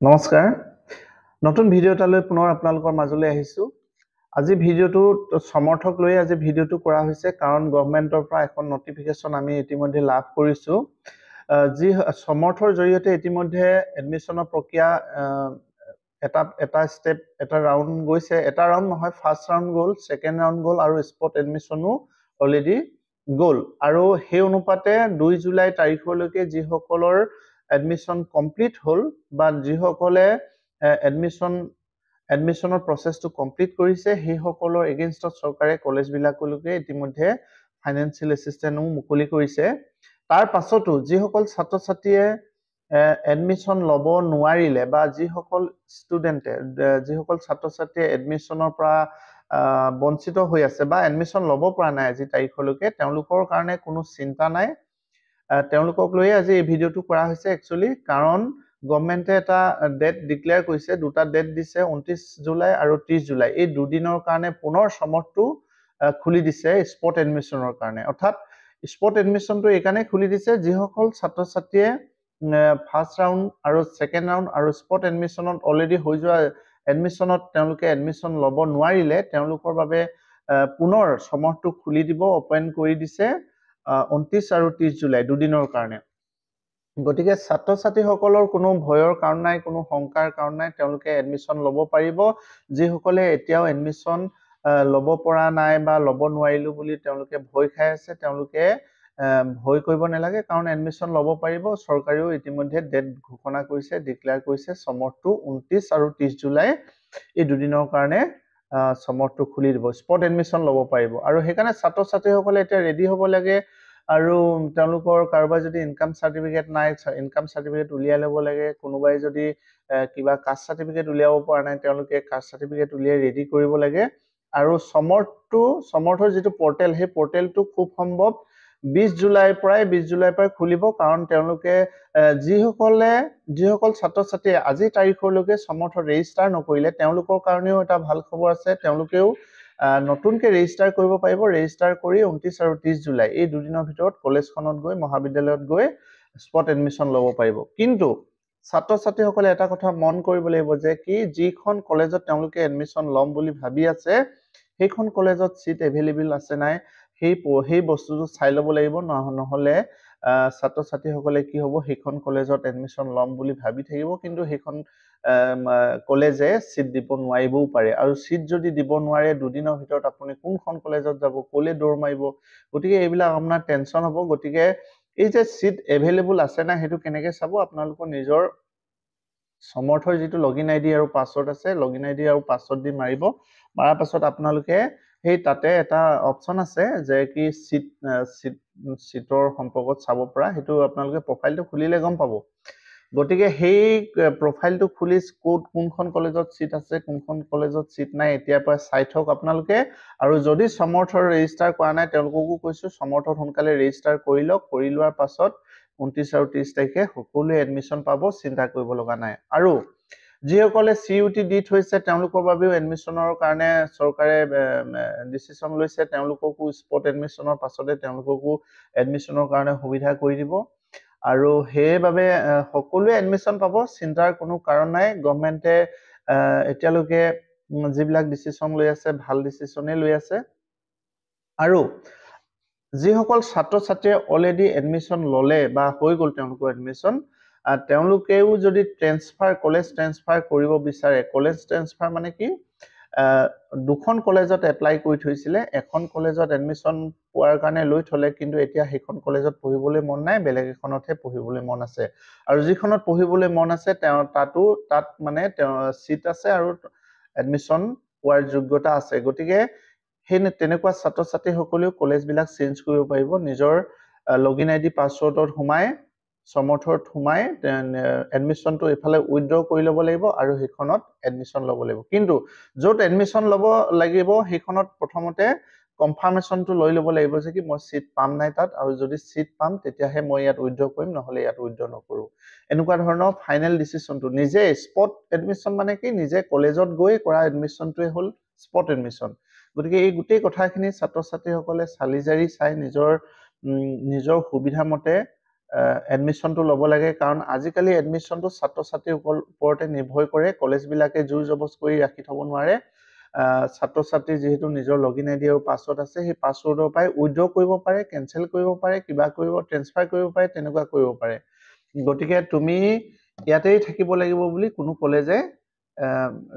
নমস্কাৰ নতুন ভিডিও এটালৈ পুনৰ আপোনালোকৰ মাজলৈ আহিছো আজি ভিডিওটো সমৰ্থক লৈ আজি ভিডিওটো কৰা হৈছে কাৰণ গভৰ্ণমেণ্টৰ পৰা এখন নটিফিকেশন আমি ইতিমধ্যে লাভ কৰিছো যি সমৰ্থৰ জৰিয়তে ইতিমধ্যে এডমিশনৰ প্ৰক্ৰিয়া এটা স্টেপ এটা ৰাউণ্ড গৈছে এটা ৰাউণ্ড নহয় ফাৰ্ষ্ট ৰাউণ্ড গ'ল সেকেন্ড ৰাউণ্ড গ'ল আৰু স্পট এডমিশনো অলৰেডি গ'ল আৰু সেই অনুপাতে 2 জুলাই তাৰিখলৈকে যিসকলৰ এডমিশন কমপ্লিট হল বা যিসকলে এডমিশনৰ প্ৰসেসটো কমপ্লিট কৰিছে সেইসকলৰ এগেইনষ্টত চৰকাৰে কলেজবিলাকলৈকে ইতিমধ্যে ফাইনান্সিয়েল এসিস্টেন্টও মুকলি কৰিছে তাৰ পাছতো যিসকল ছাত্ৰ ছাত্ৰীয়ে এডমিশন ল'ব নোৱাৰিলে বা যিসকল ষ্টুডেন্টে যিসকল ছাত্ৰ ছাত্ৰীয়ে এডমিশনৰ পৰা বঞ্চিত হৈ আছে বা এডমিশন ল'ব পৰা নাই আজি তাৰিখলৈকে তেওঁলোকৰ কাৰণে কোনো চিন্তা নাই তেওঁলোকক লৈ আজি এই ভিডিওটো কৰা হৈছে একচুয়ালি কাৰণ গভৰ্ণমেণ্টে এটা ডেট ডিক্লেয়াৰ কৰিছে দুটা ডেট দিছে 29 জুলাই আৰু 30 জুলাই এই দুদিনৰ কাৰণে পুনৰ সমৰ্থটো খুলি দিছে স্পট এডমিশনৰ কাৰণে অৰ্থাৎ স্পট এডমিশনটো এই কাৰণে খুলি দিছে যিসকল ছাত্ৰ ছাত্ৰীয়ে ফাৰ্ষ্ট ৰাউণ্ড আৰু সেকেন্ড ৰাউণ্ড আৰু স্পট এডমিশনত অলৰেডি হৈ যোৱা এডমিশনত তেওঁলোকে এডমিশন ল'ব নোৱাৰিলে তেওঁলোকৰ বাবে পুনৰ সমৰ্থটো খুলি দিব ওপেন কৰি দিছে 29 আৰু 30 জুলাই দুদিনৰ কাৰণে গতিকে ছাত্ৰ ছাত্ৰীসকলৰ কোনো ভয়ৰ কাৰণ নাই কোনো শংকাৰ কাৰণ নাই তেওঁলোকে এডমিশন ল'ব পাৰিব যিসকলে এতিয়াও এডমিশন ল'ব পৰা নাই বা ল'ব নোৱাৰিলো বুলি তেওঁলোকে ভয় খাই আছে তেওঁলোকে ভয় কৰিব নালাগে কাৰণ এডমিশন ল'ব পাৰিব চৰকাৰেও ইতিমধ্যে ডেট ঘোষণা কৰিছে ডিক্লেয়াৰ কৰিছে সমৰ্থটো 29 আৰু 30 জুলাই এই দুদিনৰ কাৰণে সমৰ্থটো খুলি দিব স্পট এডমিশন ল'ব পাৰিব আৰু সেইকাৰণে ছাত্ৰ ছাত্ৰীসকলে এতিয়া ৰেডি হ'ব লাগে আৰু তেওঁলোকৰ কাৰোবাৰ যদি ইনকাম সাৰ্টিফিকেট নাই ইনকাম সাৰ্টিফিকেট উলিয়াই ল'ব লাগে কোনোবাই যদি কিবা কাষ্ট সাৰ্টিফিকেট উলিয়াব পৰা নাই তেওঁলোকে কাষ্ট সাৰ্টিফিকেট উলিয়াই ৰেডি কৰিব লাগে আৰু সমৰ্থৰ যিটো পোৰ্টেল সেই পোৰ্টেলটো খুব সম্ভৱ 20 জুলাইৰ পৰা খুলিব কাৰণ তেওঁলোকে যিসকল ছাত্ৰ ছাত্ৰী আজি তাৰিখলৈকে সমৰ্থ ৰেজিষ্টাৰ নকৰিলে তেওঁলোকৰ কাৰণেও এটা ভাল খবৰ আছে তেওঁলোকেও নতুনকে ৰেজিষ্টাৰ কৰিব পাৰিব ৰেজিষ্টাৰ কৰি 29 আৰু 30 জুলাই এই দুদিনৰ ভিতৰত কলেজখনত গৈ মহাবিদ্যালয়ত গৈ স্পট এডমিশন ল'ব পাৰিব কিন্তু ছাত্ৰ ছাত্ৰীসকলে এটা কথা মন কৰিব লাগিব যে কি যিখন কলেজত তেওঁলোকে এডমিশন ল'ম বুলি ভাবি আছে সেইখন কলেজত সিট এভেইলেবল আছে নাই সেই বস্তুটো চাই ল'ব লাগিব নহলে ছাত্ৰ ছাত্ৰীসকলে কি হ'ব সেইখন কলেজত এডমিশন ল'ম বুলি ভাবি থাকিব কিন্তু সেইখন কলেজে সিট দিব নোৱাৰিবও পাৰে আৰু সিট যদি দিব নোৱাৰে দুদিনৰ ভিতৰত আপুনি কোনখন কলেজত যাব কোলে দৌৰ মাৰিব গতিকে এইবিলাক আপোনাৰ টেনচন হ'ব গতিকে এই যে সিট এভেইলেবল আছে না সেইটো কেনেকৈ চাব আপোনালোকৰ নিজৰ সমৰ্থৰ যিটো লগইন আইডি আৰু পাছৱৰ্ড আছে লগইন আইডি আৰু পাছৱৰ্ড দি মাৰিব মাৰাৰ পাছত আপোনালোকে সেই তাতে এটা অপচন আছে যে কি সিটৰ সম্পৰ্কত চাব পৰা সেইটো আপোনালোকে প্ৰফাইলটো খুলিলে গম পাব গতিকে সেই প্ৰফাইলটো খুলি কোনখন কলেজত সিট আছে কোনখন কলেজত সিট নাই এতিয়াৰ পৰা চাই থক আপোনালোকে আৰু যদি সমৰ্থৰ ৰেজিষ্টাৰ কৰা নাই তেওঁলোককো কৈছো সমৰ্থত সোনকালে ৰেজিষ্টাৰ কৰি লওক কৰি লোৱাৰ পাছত 29 আৰু 30 তাৰিখে সকলোৱে এডমিশন পাব চিন্তা কৰিব লগা নাই আৰু যিসকলে সিউটি দি থৈছে তেওঁলোকৰ বাবেও এডমিশনৰ কাৰণে চৰকাৰে ডিসিশন লৈছে তেওঁলোককো স্পট এডমিশনৰ পাছতে তেওঁলোককো এডমিশনৰ কাৰণে সুবিধা কৰি দিব আৰু সেইবাবে সকলোৱে এডমিশন পাব চিন্তাৰ কোনো কাৰণ নাই গভৰ্ণমেণ্টে এতিয়ালৈকে যিবিলাক ডিসিশন লৈ আছে ভাল ডিসিশনে লৈ আছে আৰু যিসকল ছাত্ৰ ছাত্ৰীয়ে অলৰেডি এডমিশন ল'লে বা হৈ গ'ল তেওঁলোকৰ এডমিশন তেওঁলোকেও যদি কলেজ ট্ৰেন্সফাৰ কৰিব বিচাৰে কলেজ ট্ৰেন্সফাৰ মানে কি দুখন কলেজত এপ্লাই কৰি থৈছিলে এখন কলেজত এডমিশন পোৱাৰ কাৰণে লৈ থলে কিন্তু এতিয়া সেইখন কলেজত পঢ়িবলৈ মন নাই বেলেগ এখনতহে পঢ়িবলৈ মন আছে আৰু যিখনত পঢ়িবলৈ মন আছে তাত মানে সিট আছে আৰু এডমিশন পোৱাৰ যোগ্যতা আছে গতিকে সেই তেনেকুৱা ছাত্ৰ ছাত্ৰীসকলেও কলেজবিলাক চেঞ্জ কৰিব পাৰিব নিজৰ লগইন আইডি পাছৱৰ্ডত সোমাই সমৰ্থত সোমাই এডমিশনটো এফালে উইথড্ৰ কৰি ল'ব লাগিব আৰু সেইখনত এডমিশন ল'ব লাগিব কিন্তু য'ত এডমিশন ল'ব লাগিব সেইখনত প্ৰথমতে কনফাৰ্মেশনটো লৈ ল'ব লাগিব যে কি মই সিট পাম নাই তাত আৰু যদি সিট পাম তেতিয়াহে মই ইয়াত উইথড্ৰ কৰিম নহলে ইয়াত উইথড্ৰ নকৰো এনেকুৱা ধৰণৰ ফাইনেল ডিসিশনটো নিজে স্পট এডমিশন মানে কি নিজে কলেজত গৈ কৰা এডমিশনটোৱে হ'ল স্পট এডমিশন গতিকে এই গোটেই কথাখিনি ছাত্ৰ ছাত্ৰীসকলে চালি জাৰি চাই নিজৰ সুবিধা মতে এডমিশ্যনটো ল'ব লাগে, কাৰণ আজিকালি এডমিশ্যনটো ছাত্ৰ ছাত্ৰীৰ ওপৰতে নিৰ্ভৰ কৰে। কলেজবিলাকে জোৰ জবজ কৰি ৰাখি থ'ব নোৱাৰে। ছাত্ৰ ছাত্ৰী যিহেতু নিজৰ লগইন আইডি আৰু পাছৱৰ্ড আছে, সেই পাছৱৰ্ডৰ পৰাই উইথড্ৰ কৰিব পাৰে, কেনচেল কৰিব পাৰে, কিবা কৰিব, ট্ৰেন্সফাৰ কৰিব পাৰে, তেনেকুৱা কৰিব পাৰে। গতিকে তুমি ইয়াতেই থাকিব লাগিব বুলি কোনো কলেজে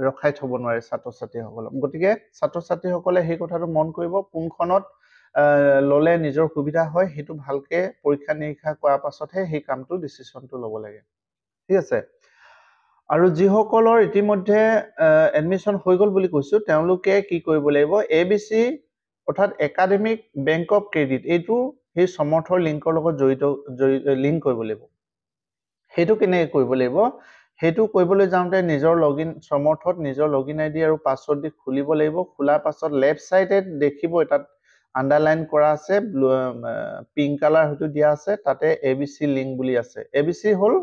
ৰখাই থ'ব নোৱাৰে ছাত্ৰ ছাত্ৰীসকলক। গতিকে ছাত্ৰ ছাত্ৰীসকলে সেই কথাটো মন কৰিব, কোনখনত ল'লে নিজৰ সুবিধা হয় সেইটো ভালকে পৰীক্ষা নিৰীক্ষা কৰাৰ পাছতহে সেই কামটো ডিচিশ্যনটো ল'ব লাগে। ঠিক আছে। আৰু যিসকলৰ ইতিমধ্যে এডমিশ্যন হৈ গ'ল বুলি কৈছোঁ, তেওঁলোকে কি কৰিব লাগিব, ABC অৰ্থাৎ একাডেমিক বেংক অফ ক্ৰেডিট, এইটো সেই সমৰ্থৰ লিংকৰ লগত লিংক কৰিব লাগিব। সেইটো কেনেকৈ কৰিব লাগিব, সেইটো কৰিবলৈ যাওঁতে নিজৰ সমৰ্থত নিজৰ লগইন আইডি আৰু পাছৱৰ্ড দি খুলিব লাগিব। খোলাৰ পাছত লেফ্ট চাইডে দেখিব তাত আণ্ডাৰলাইন কৰা আছে, পিংক কালাৰ হয়তো দিয়া আছে, তাতে ABC লিংক বুলি আছে। ABC হ'ল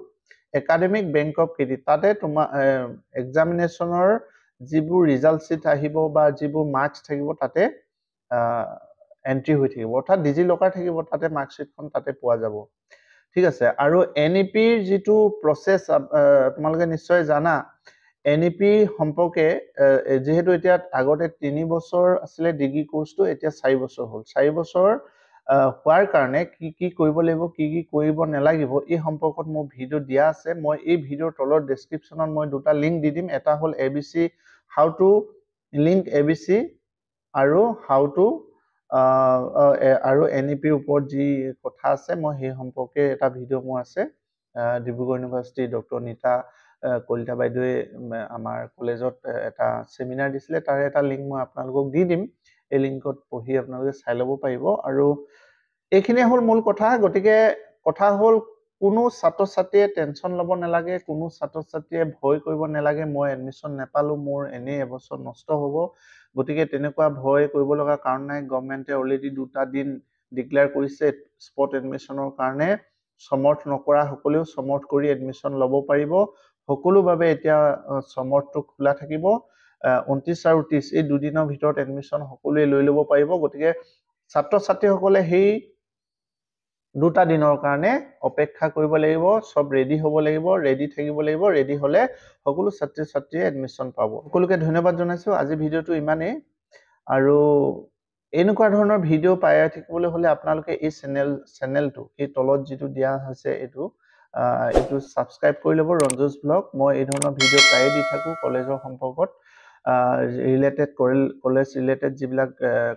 একাডেমিক বেংক অফ ক্ৰেডিট। তাতে তোমাৰ এক্সামিনেশ্যনৰ যিবোৰ ৰিজাল্ট শ্বিট আহিব বা যিবোৰ মাৰ্কছ থাকিব তাতে এণ্ট্ৰি হৈ থাকিব, অৰ্থাৎ ডিজিলকাৰ থাকিব, তাতে মাৰ্কশ্বিটখন তাতে পোৱা যাব। ঠিক আছে। আৰু NEPৰ যিটো প্ৰচেছ তোমালোকে নিশ্চয় জানা, NEP সম্পৰ্কে যিহেতু এতিয়া আগতে 3 বছৰ আছিলে ডিগ্ৰী কোৰ্চটো, এতিয়া 4 বছৰ হ'ল। 4 বছৰ হোৱাৰ কাৰণে কি কি কৰিব লাগিব, কি কি কৰিব নালাগিব, এই সম্পৰ্কত মোৰ ভিডিঅ' দিয়া আছে। মই এই ভিডিঅ'ৰ তলৰ ডেছক্ৰিপশ্যনত মই দুটা লিংক দি দিম। এটা হ'ল ABC, how to link ABC, আৰু হাউ টু আৰু NEPৰ ওপৰত যি কথা আছে, মই সেই সম্পৰ্কে এটা ভিডিঅ' মোৰ আছে। ডিব্ৰুগড় ইউনিভাৰ্চিটিৰ ডক্টৰ নীতা কলিতা বাইদেৱে আমাৰ কলেজত এটা চেমিনাৰ দিছিলে, তাৰে এটা লিংক মই আপোনালোকক দি দিম। এই লিংকত পঢ়ি আপোনালোকে চাই ল'ব পাৰিব। আৰু এইখিনিয়ে হ'ল মূল কথা। গতিকে কথা হ'ল, কোনো ছাত্ৰ ছাত্ৰীয়ে টেনশ্যন ল'ব নালাগে, কোনো ছাত্ৰ ছাত্ৰীয়ে ভয় কৰিব নালাগে, মই এডমিশ্যন নাপালোঁ, মোৰ এনেই এবছৰ নষ্ট হ'ব। গতিকে তেনেকুৱা ভয় কৰিব লগা কাৰণ নাই। গভৰ্ণমেণ্টে অলৰেডি 2টা দিন ডিক্লেয়াৰ কৰিছে স্পট এডমিশ্যনৰ কাৰণে। সমৰ্থ নকৰা সকলেও সমৰ্থ কৰি এডমিশ্যন ল'ব পাৰিব। সকলো বাবে এতিয়া সমৰ্থটো খোলা থাকিব। 29 আৰু 30 এই 2 দিনৰ ভিতৰত এডমিশ্যন সকলোৱে লৈ ল'ব পাৰিব। গতিকে ছাত্ৰ ছাত্ৰীসকলে সেই 2টা দিনৰ কাৰণে অপেক্ষা কৰিব লাগিব, চব ৰেডি হ'ব লাগিব, ৰেডি থাকিব লাগিব। ৰেডি হ'লে সকলো ছাত্ৰ ছাত্ৰীয়ে এডমিশ্যন পাব। সকলোকে ধন্যবাদ জনাইছোঁ। আজি ভিডিঅ'টো ইমানেই। আৰু এনেকুৱা ধৰণৰ ভিডিঅ' পাই থাকিবলৈ হ'লে আপোনালোকে এই চেনেলটো, এই তলত যিটো দিয়া হৈছে এইটো ছাবস্ক্ৰাইব কৰি ল'ব, ৰঞ্জুছ ব্লগ। মই এই ধৰণৰ ভিডিঅ' প্ৰায়ে দি থাকোঁ কলেজৰ সম্পৰ্কত, কলেজ ৰিলেটেড যিবিলাক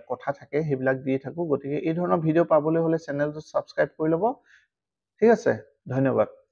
কথা থাকে সেইবিলাক দি থাকোঁ। গতিকে এই ধৰণৰ ভিডিঅ' পাবলৈ হ'লে চেনেলটো ছাবস্ক্ৰাইব কৰি ল'ব। ঠিক আছে, ধন্যবাদ।